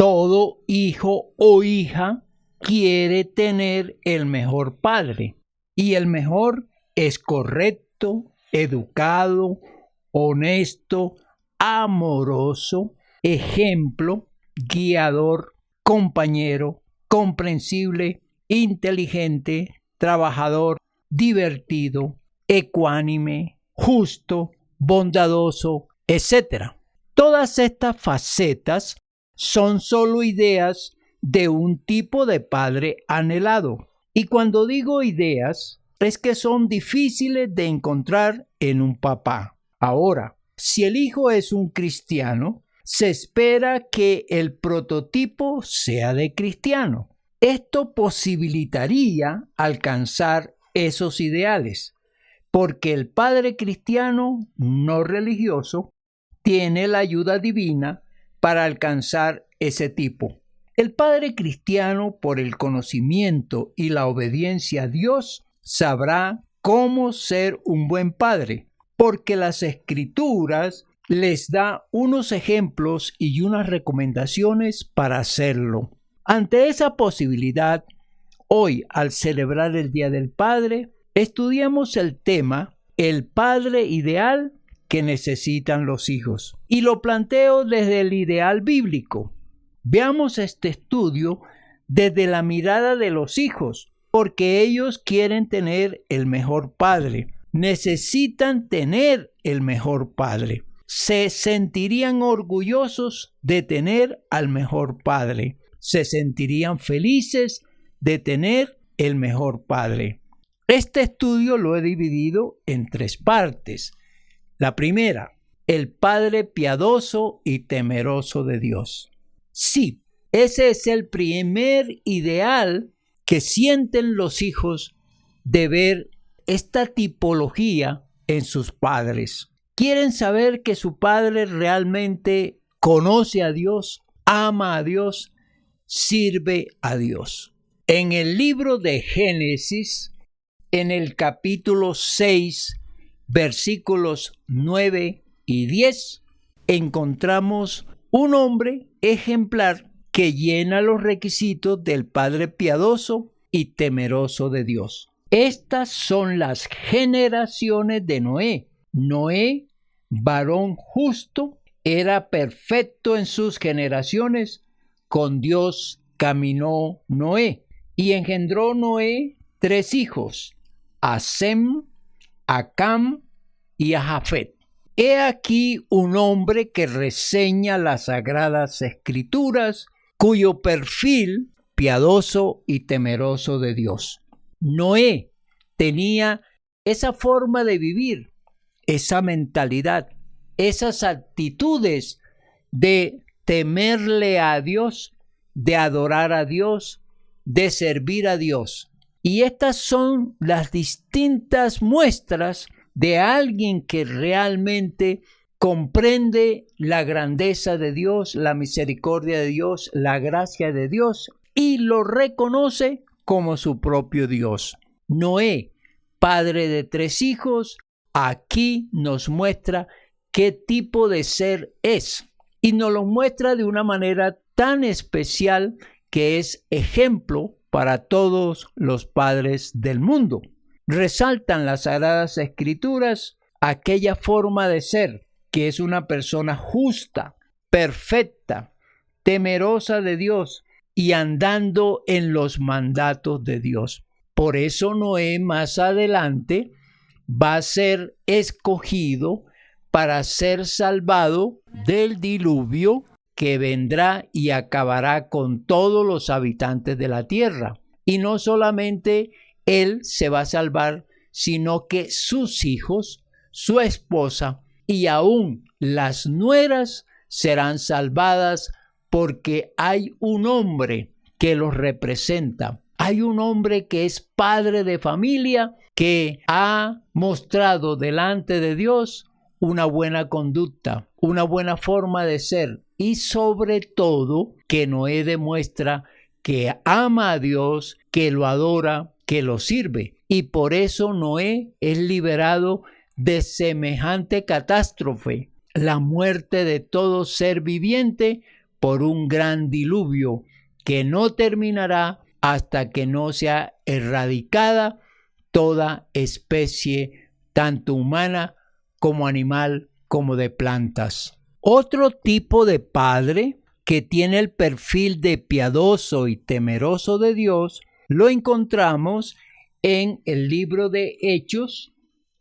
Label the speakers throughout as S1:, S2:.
S1: Todo hijo o hija quiere tener el mejor padre, y el mejor es correcto, educado, honesto, amoroso, ejemplo, guiador, compañero, comprensible, inteligente, trabajador, divertido, ecuánime, justo, bondadoso, etc. Todas estas facetas son solo ideas de un tipo de padre anhelado. Y cuando digo ideas, es que son difíciles de encontrar en un papá. Ahora, si el hijo es un cristiano, se espera que el prototipo sea de cristiano. Esto posibilitaría alcanzar esos ideales, porque el padre cristiano no religioso tiene la ayuda divina para alcanzar ese tipo. El padre cristiano, por el conocimiento y la obediencia a Dios, sabrá cómo ser un buen padre, porque las Escrituras les da unos ejemplos y unas recomendaciones para hacerlo. Ante esa posibilidad, hoy, al celebrar el Día del Padre, estudiamos el tema El padre ideal que necesitan los hijos. Y lo planteo desde el ideal bíblico. Veamos este estudio desde la mirada de los hijos, porque ellos quieren tener el mejor padre. Necesitan tener el mejor padre. Se sentirían orgullosos de tener al mejor padre. Se sentirían felices de tener el mejor padre. Este estudio lo he dividido en 3 partes. La primera, el padre piadoso y temeroso de Dios. Sí, ese es el primer ideal que sienten los hijos de ver esta tipología en sus padres. Quieren saber que su padre realmente conoce a Dios, ama a Dios, sirve a Dios. En el libro de Génesis, en el capítulo 6, versículos 9 y 10, encontramos un hombre ejemplar que llena los requisitos del padre piadoso y temeroso de Dios. Estas son las generaciones de Noé. Noé, varón justo, era perfecto en sus generaciones. Con Dios caminó Noé y engendró Noé 3 hijos, a Sem, a Cam y a Jafet. He aquí un hombre que reseña las Sagradas Escrituras, cuyo perfil piadoso y temeroso de Dios. Noé tenía esa forma de vivir, esa mentalidad, esas actitudes de temerle a Dios, de adorar a Dios, de servir a Dios. Y estas son las distintas muestras de alguien que realmente comprende la grandeza de Dios, la misericordia de Dios, la gracia de Dios y lo reconoce como su propio Dios. Noé, padre de 3 hijos, aquí nos muestra qué tipo de ser es y nos lo muestra de una manera tan especial que es ejemplo para todos los padres del mundo. Resaltan las Sagradas Escrituras aquella forma de ser que es una persona justa, perfecta, temerosa de Dios y andando en los mandatos de Dios. Por eso Noé más adelante va a ser escogido para ser salvado del diluvio que vendrá y acabará con todos los habitantes de la tierra. Y no solamente él se va a salvar, sino que sus hijos, su esposa y aún las nueras serán salvadas porque hay un hombre que los representa. Hay un hombre que es padre de familia que ha mostrado delante de Dios una buena conducta, una buena forma de ser y sobre todo que Noé demuestra que ama a Dios, que lo adora, que lo sirve. Y por eso Noé es liberado de semejante catástrofe, la muerte de todo ser viviente por un gran diluvio que no terminará hasta que no sea erradicada toda especie, tanto humana como animal, como de plantas. Otro tipo de padre que tiene el perfil de piadoso y temeroso de Dios lo encontramos en el libro de Hechos,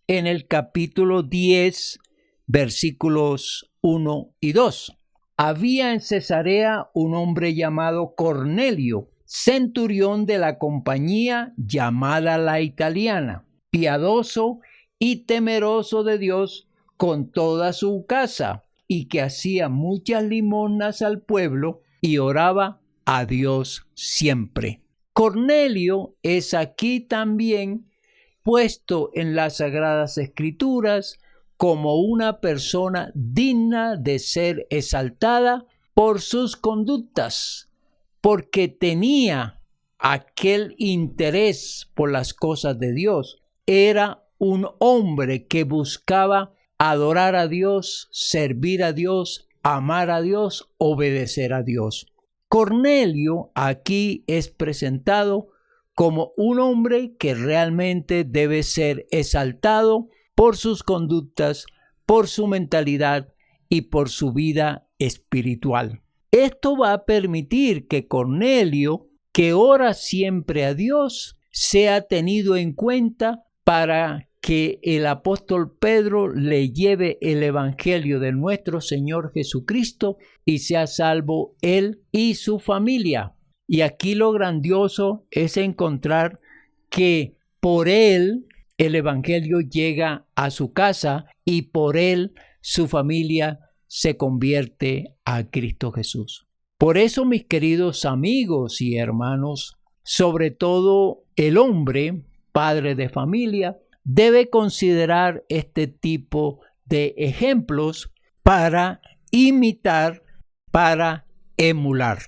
S1: en el capítulo 10, versículos 1 y 2. Había en Cesarea un hombre llamado Cornelio, centurión de la compañía llamada la Italiana, piadoso y temeroso de Dios con toda su casa, y que hacía muchas limosnas al pueblo y oraba a Dios siempre. Cornelio es aquí también puesto en las Sagradas Escrituras como una persona digna de ser exaltada por sus conductas, porque tenía aquel interés por las cosas de Dios. Era un hombre que buscaba adorar a Dios, servir a Dios, amar a Dios, obedecer a Dios. Cornelio aquí es presentado como un hombre que realmente debe ser exaltado por sus conductas, por su mentalidad y por su vida espiritual. Esto va a permitir que Cornelio, que ora siempre a Dios, sea tenido en cuenta para que el apóstol Pedro le lleve el evangelio de nuestro Señor Jesucristo y sea salvo él y su familia. Y aquí lo grandioso es encontrar que por él el evangelio llega a su casa y por él su familia se convierte a Cristo Jesús. Por eso, mis queridos amigos y hermanos, sobre todo el hombre, padre de familia, debe considerar este tipo de ejemplos para imitar, para emular.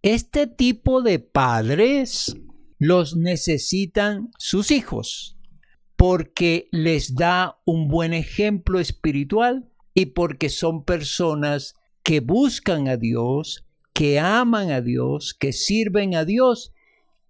S1: Este tipo de padres los necesitan sus hijos porque les da un buen ejemplo espiritual y porque son personas que buscan a Dios, que aman a Dios, que sirven a Dios,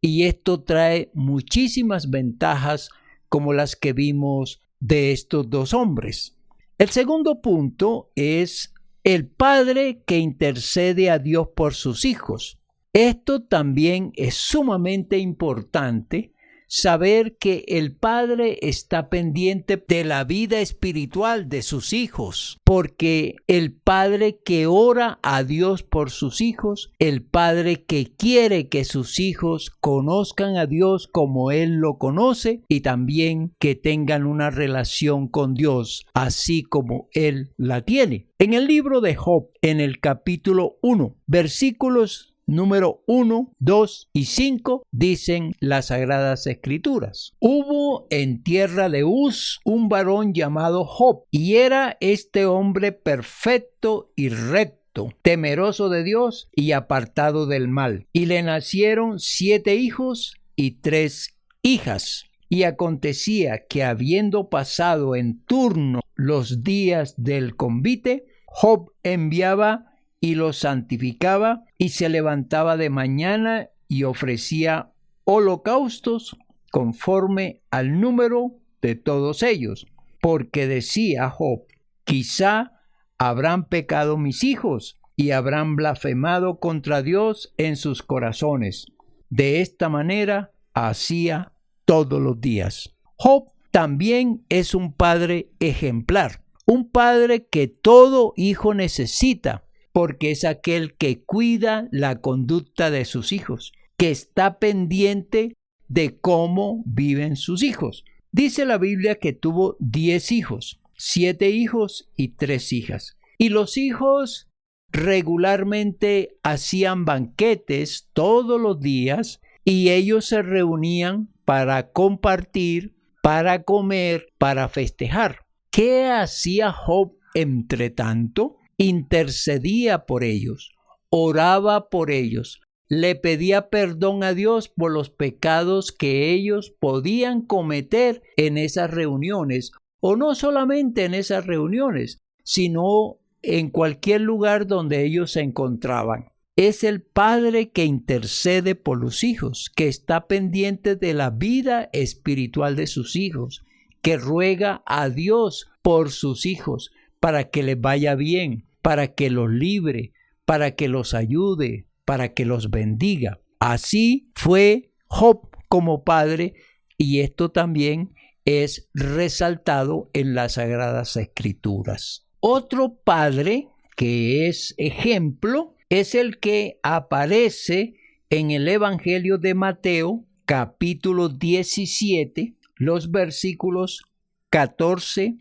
S1: y esto trae muchísimas ventajas como las que vimos de estos dos hombres. El segundo punto es el padre que intercede a Dios por sus hijos. Esto también es sumamente importante, saber que el padre está pendiente de la vida espiritual de sus hijos, porque el padre que ora a Dios por sus hijos, el padre que quiere que sus hijos conozcan a Dios como él lo conoce y también que tengan una relación con Dios así como él la tiene. En el libro de Job, en el capítulo 1, versículos número 1, 2 y 5 dicen las Sagradas Escrituras. Hubo en tierra de Uz un varón llamado Job, y era este hombre perfecto y recto, temeroso de Dios y apartado del mal. Y le nacieron 7 hijos y 3 hijas. Y acontecía que habiendo pasado en turno los días del convite, Job enviaba y los santificaba, y se levantaba de mañana y ofrecía holocaustos conforme al número de todos ellos, porque decía Job: quizá habrán pecado mis hijos y habrán blasfemado contra Dios en sus corazones. De esta manera hacía todos los días. Job también es un padre ejemplar, un padre que todo hijo necesita, porque es aquel que cuida la conducta de sus hijos, que está pendiente de cómo viven sus hijos. Dice la Biblia que tuvo 10 hijos, 7 hijos y 3 hijas. Y los hijos regularmente hacían banquetes todos los días y ellos se reunían para compartir, para comer, para festejar. ¿Qué hacía Job entre tanto? Intercedía por ellos, oraba por ellos, le pedía perdón a Dios por los pecados que ellos podían cometer en esas reuniones, o no solamente en esas reuniones, sino en cualquier lugar donde ellos se encontraban. Es el padre que intercede por los hijos, que está pendiente de la vida espiritual de sus hijos, que ruega a Dios por sus hijos para que les vaya bien, para que los libre, para que los ayude, para que los bendiga. Así fue Job como padre, y esto también es resaltado en las Sagradas Escrituras. Otro padre que es ejemplo es el que aparece en el Evangelio de Mateo, capítulo 17, los versículos 14,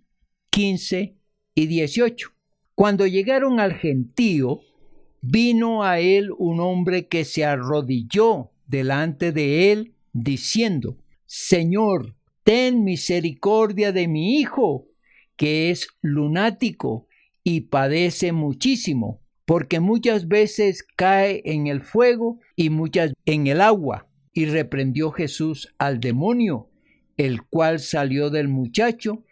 S1: 15 y 18. Cuando llegaron al gentío, vino a él un hombre que se arrodilló delante de él, diciendo: Señor, ten misericordia de mi hijo, que es lunático y padece muchísimo, porque muchas veces cae en el fuego y muchas en el agua. Y reprendió Jesús al demonio, el cual salió del muchacho,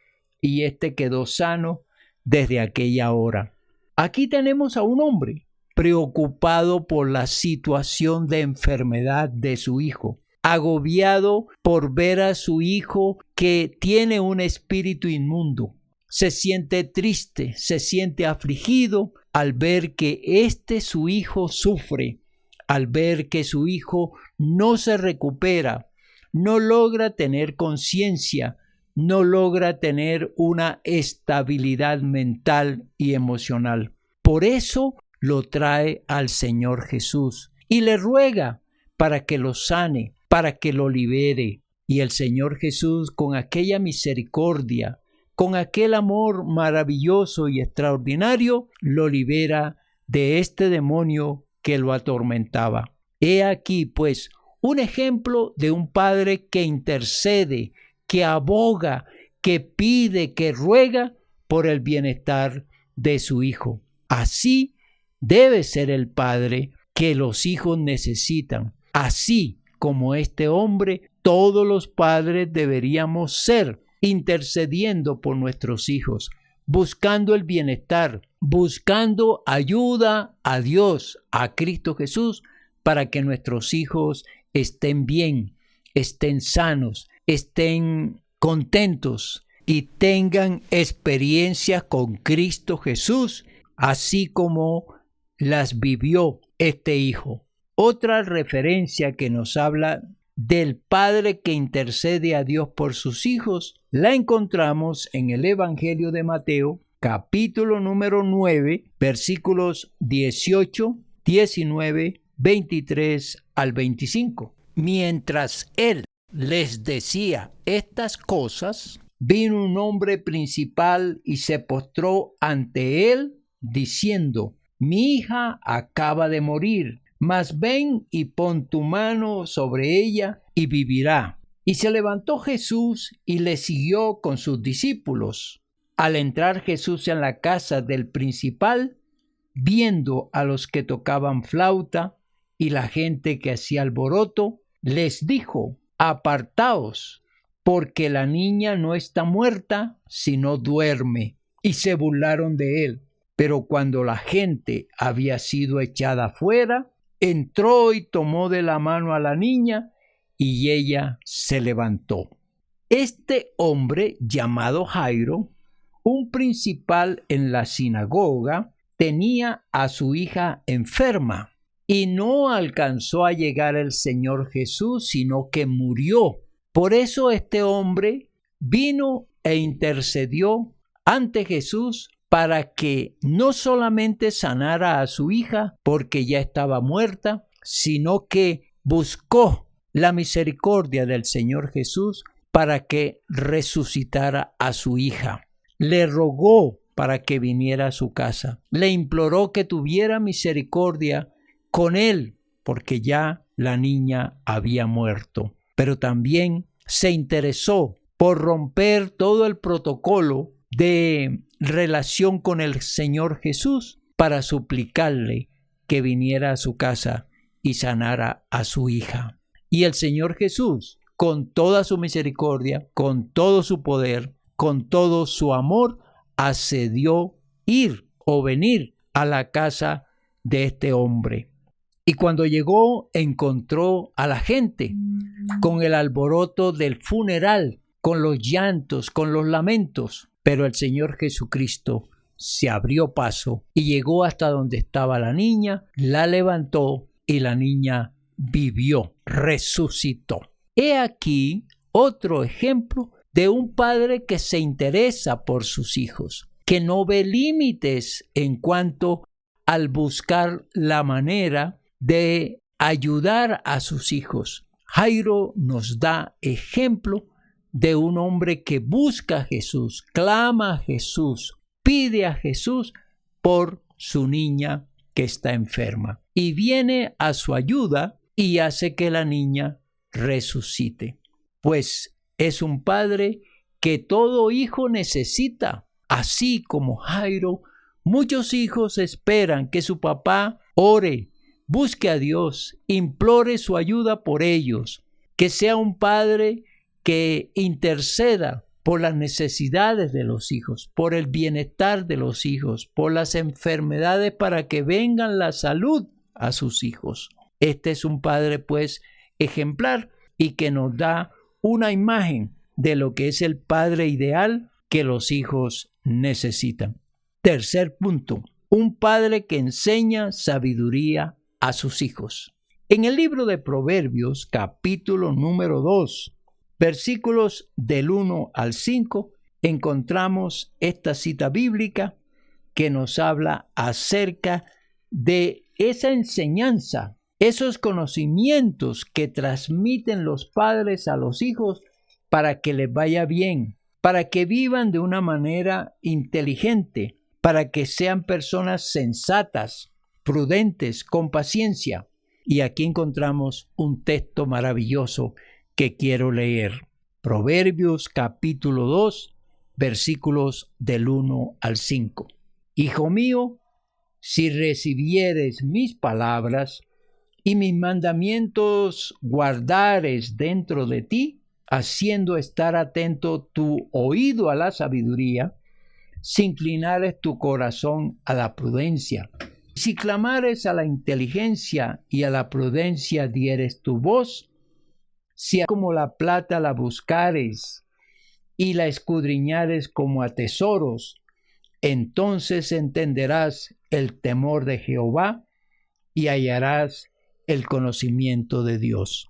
S1: y éste quedó sano desde aquella hora. Aquí tenemos a un hombre preocupado por la situación de enfermedad de su hijo, agobiado por ver a su hijo que tiene un espíritu inmundo. Se siente triste, se siente afligido al ver que su hijo sufre, al ver que su hijo no se recupera, no logra tener conciencia, no logra tener una estabilidad mental y emocional. Por eso lo trae al Señor Jesús y le ruega para que lo sane, para que lo libere. Y el Señor Jesús, con aquella misericordia, con aquel amor maravilloso y extraordinario, lo libera de este demonio que lo atormentaba. He aquí, pues, un ejemplo de un padre que intercede, que aboga, que pide, que ruega por el bienestar de su hijo. Así debe ser el padre que los hijos necesitan. Así como este hombre, todos los padres deberíamos ser, intercediendo por nuestros hijos, buscando el bienestar, buscando ayuda a Dios, a Cristo Jesús, para que nuestros hijos estén bien, estén sanos, estén contentos y tengan experiencias con Cristo Jesús, así como las vivió este hijo. Otra referencia que nos habla del padre que intercede a Dios por sus hijos la encontramos en el Evangelio de Mateo, capítulo número 9, versículos 18, 19, 23 al 25. Mientras él les decía estas cosas, vino un hombre principal y se postró ante él, diciendo: Mi hija acaba de morir, mas ven y pon tu mano sobre ella y vivirá. Y se levantó Jesús y le siguió con sus discípulos. Al entrar Jesús en la casa del principal, viendo a los que tocaban flauta y la gente que hacía alboroto, les dijo: Apartaos, porque la niña no está muerta, sino duerme. Y se burlaron de él. Pero cuando la gente había sido echada fuera, entró y tomó de la mano a la niña, y ella se levantó. Este hombre, llamado Jairo, un principal en la sinagoga, tenía a su hija enferma, y no alcanzó a llegar el Señor Jesús, sino que murió. Por eso este hombre vino e intercedió ante Jesús para que no solamente sanara a su hija porque ya estaba muerta, sino que buscó la misericordia del Señor Jesús para que resucitara a su hija. Le rogó para que viniera a su casa. Le imploró que tuviera misericordia con él porque ya la niña había muerto. Pero también se interesó por romper todo el protocolo de relación con el Señor Jesús para suplicarle que viniera a su casa y sanara a su hija. Y el Señor Jesús, con toda su misericordia, con todo su poder, con todo su amor, accedió ir o venir a la casa de este hombre. Y cuando llegó, encontró a la gente con el alboroto del funeral, con los llantos, con los lamentos. Pero el Señor Jesucristo se abrió paso y llegó hasta donde estaba la niña, la levantó y la niña vivió, resucitó. He aquí otro ejemplo de un padre que se interesa por sus hijos, que no ve límites en cuanto al buscar la manera de ayudar a sus hijos. Jairo nos da ejemplo de un hombre que busca a Jesús, clama a Jesús, pide a Jesús por su niña que está enferma. Y viene a su ayuda y hace que la niña resucite. Pues es un padre que todo hijo necesita. Así como Jairo, muchos hijos esperan que su papá ore, busque a Dios, implore su ayuda por ellos, que sea un padre que interceda por las necesidades de los hijos, por el bienestar de los hijos, por las enfermedades para que vengan la salud a sus hijos. Este es un padre, pues, ejemplar y que nos da una imagen de lo que es el padre ideal que los hijos necesitan. Tercer punto, un padre que enseña sabiduría a sus hijos. En el libro de Proverbios, capítulo número 2, versículos del 1 al 5, encontramos esta cita bíblica que nos habla acerca de esa enseñanza, esos conocimientos que transmiten los padres a los hijos para que les vaya bien, para que vivan de una manera inteligente, para que sean personas sensatas, prudentes, con paciencia. Y aquí encontramos un texto maravilloso que quiero leer. Proverbios capítulo 2, versículos del 1 al 5. Hijo mío, si recibieres mis palabras y mis mandamientos guardares dentro de ti, haciendo estar atento tu oído a la sabiduría, si inclinares tu corazón a la prudencia, si clamares a la inteligencia y a la prudencia dieres tu voz, si como la plata la buscares y la escudriñares como a tesoros, entonces entenderás el temor de Jehová y hallarás el conocimiento de Dios.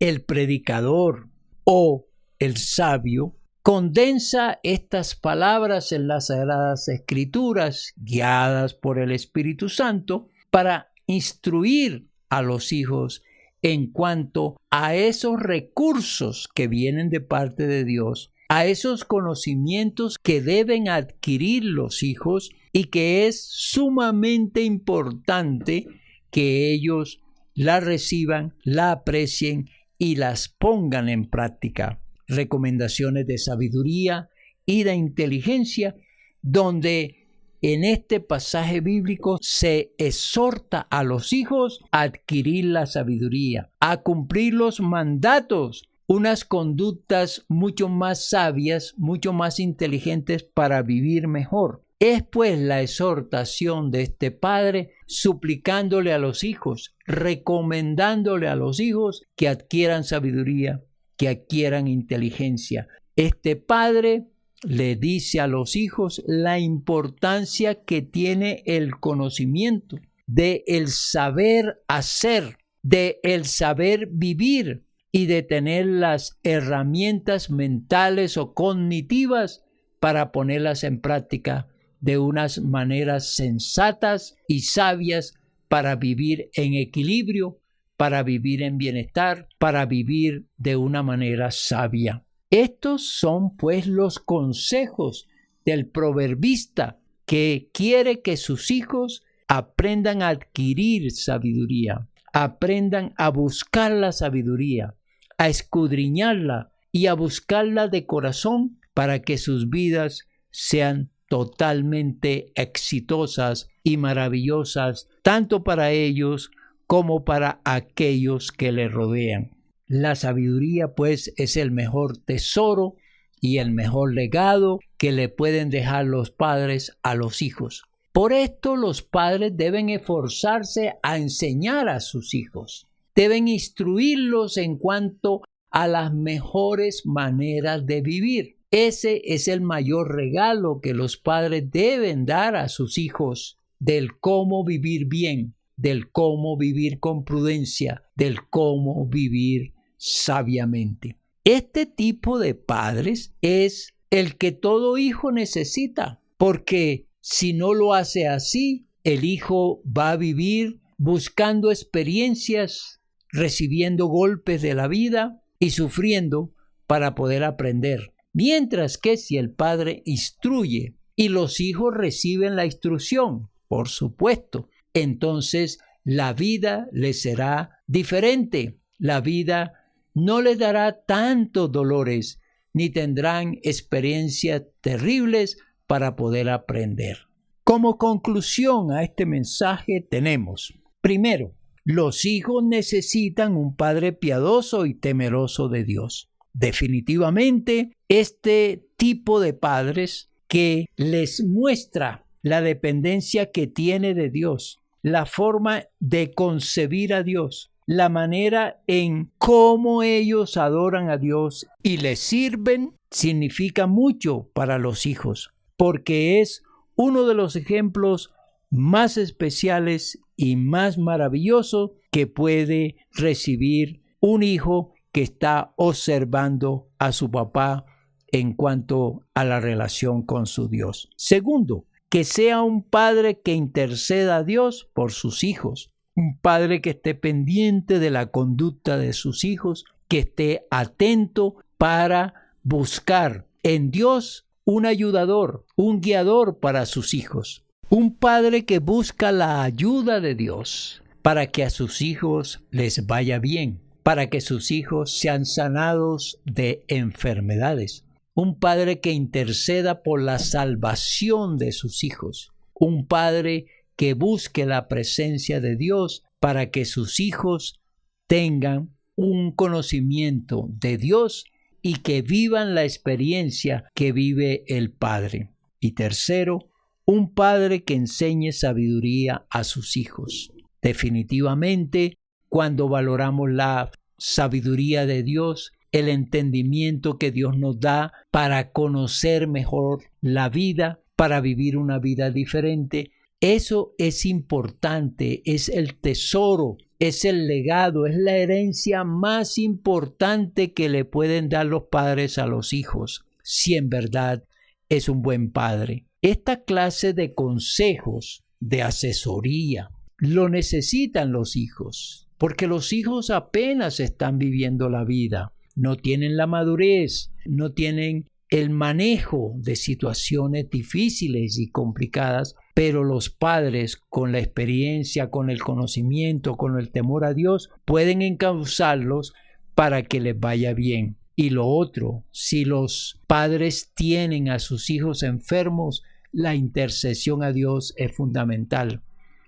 S1: El predicador o el sabio condensa estas palabras en las Sagradas Escrituras, guiadas por el Espíritu Santo, para instruir a los hijos en cuanto a esos recursos que vienen de parte de Dios, a esos conocimientos que deben adquirir los hijos y que es sumamente importante que ellos la reciban, la aprecien y las pongan en práctica. Recomendaciones de sabiduría y de inteligencia, donde en este pasaje bíblico se exhorta a los hijos a adquirir la sabiduría, a cumplir los mandatos, unas conductas mucho más sabias, mucho más inteligentes para vivir mejor. Es pues la exhortación de este padre suplicándole a los hijos, recomendándole a los hijos que adquieran sabiduría, que adquieran inteligencia. Este padre le dice a los hijos la importancia que tiene el conocimiento, de el saber hacer, de el saber vivir y de tener las herramientas mentales o cognitivas para ponerlas en práctica de unas maneras sensatas y sabias para vivir en equilibrio, para vivir en bienestar, para vivir de una manera sabia. Estos son pues los consejos del proverbista que quiere que sus hijos aprendan a adquirir sabiduría, aprendan a buscar la sabiduría, a escudriñarla y a buscarla de corazón para que sus vidas sean totalmente exitosas y maravillosas, tanto para ellos como para aquellos que le rodean. La sabiduría, pues, es el mejor tesoro y el mejor legado que le pueden dejar los padres a los hijos. Por esto los padres deben esforzarse a enseñar a sus hijos. Deben instruirlos en cuanto a las mejores maneras de vivir. Ese es el mayor regalo que los padres deben dar a sus hijos, del cómo vivir bien, del cómo vivir con prudencia, del cómo vivir sabiamente. Este tipo de padres es el que todo hijo necesita, porque si no lo hace así, el hijo va a vivir buscando experiencias, recibiendo golpes de la vida y sufriendo para poder aprender. Mientras que si el padre instruye y los hijos reciben la instrucción, por supuesto, entonces la vida les será diferente. La vida no les dará tantos dolores, ni tendrán experiencias terribles para poder aprender. Como conclusión a este mensaje tenemos, primero, los hijos necesitan un padre piadoso y temeroso de Dios. Definitivamente, este tipo de padres que les muestra la dependencia que tiene de Dios, la forma de concebir a Dios, la manera en cómo ellos adoran a Dios y le sirven, significa mucho para los hijos, porque es uno de los ejemplos más especiales y más maravillosos que puede recibir un hijo que está observando a su papá en cuanto a la relación con su Dios. Segundo, que sea un padre que interceda a Dios por sus hijos, un padre que esté pendiente de la conducta de sus hijos, que esté atento para buscar en Dios un ayudador, un guiador para sus hijos. Un padre que busca la ayuda de Dios para que a sus hijos les vaya bien, para que sus hijos sean sanados de enfermedades. Un padre que interceda por la salvación de sus hijos. Un padre que busque la presencia de Dios para que sus hijos tengan un conocimiento de Dios y que vivan la experiencia que vive el Padre. Y tercero, un padre que enseñe sabiduría a sus hijos. Definitivamente, cuando valoramos la sabiduría de Dios, el entendimiento que Dios nos da para conocer mejor la vida, para vivir una vida diferente, eso es importante, es el tesoro, es el legado, es la herencia más importante que le pueden dar los padres a los hijos, si en verdad es un buen padre. Esta clase de consejos, de asesoría, lo necesitan los hijos, porque los hijos apenas están viviendo la vida, no tienen la madurez, no tienen el manejo de situaciones difíciles y complicadas, pero los padres, con la experiencia, con el conocimiento, con el temor a Dios, pueden encauzarlos para que les vaya bien. Y lo otro, si los padres tienen a sus hijos enfermos, la intercesión a Dios es fundamental.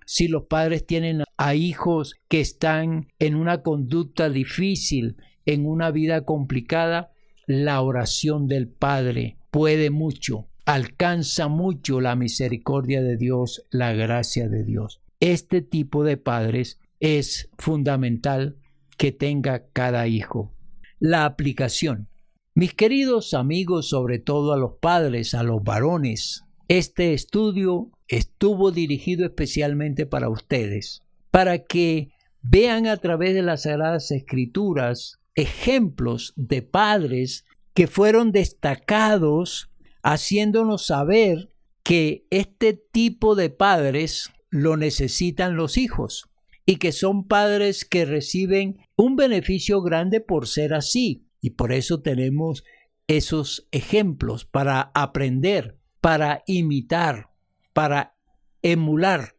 S1: Si los padres tienen a hijos que están en una conducta difícil, en una vida complicada, la oración del Padre puede mucho, alcanza mucho la misericordia de Dios, la gracia de Dios. Este tipo de padres es fundamental que tenga cada hijo. La aplicación. Mis queridos amigos, sobre todo a los padres, a los varones, este estudio estuvo dirigido especialmente para ustedes, para que vean a través de las Sagradas Escrituras ejemplos de padres que fueron destacados, haciéndonos saber que este tipo de padres lo necesitan los hijos y que son padres que reciben un beneficio grande por ser así. Y por eso tenemos esos ejemplos para aprender, para imitar, para emular.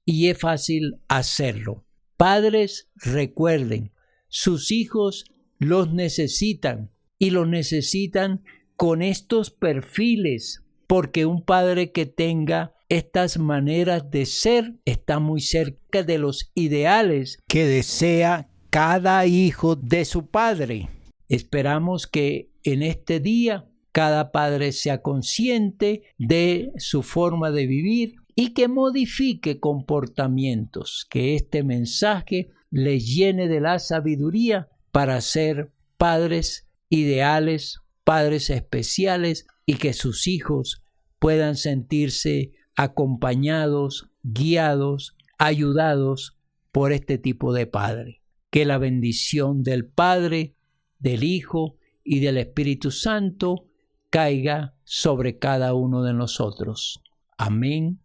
S1: Y es fácil hacerlo. Padres, recuerden, sus hijos los necesitan y los necesitan con estos perfiles, porque un padre que tenga estas maneras de ser está muy cerca de los ideales que desea cada hijo de su padre. Esperamos que en este día cada padre sea consciente de su forma de vivir y que modifique comportamientos, que este mensaje les llene de la sabiduría para ser padres ideales, padres especiales, y que sus hijos puedan sentirse acompañados, guiados, ayudados por este tipo de padre. Que la bendición del Padre, del Hijo y del Espíritu Santo caiga sobre cada uno de nosotros. Amén.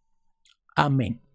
S1: Amén.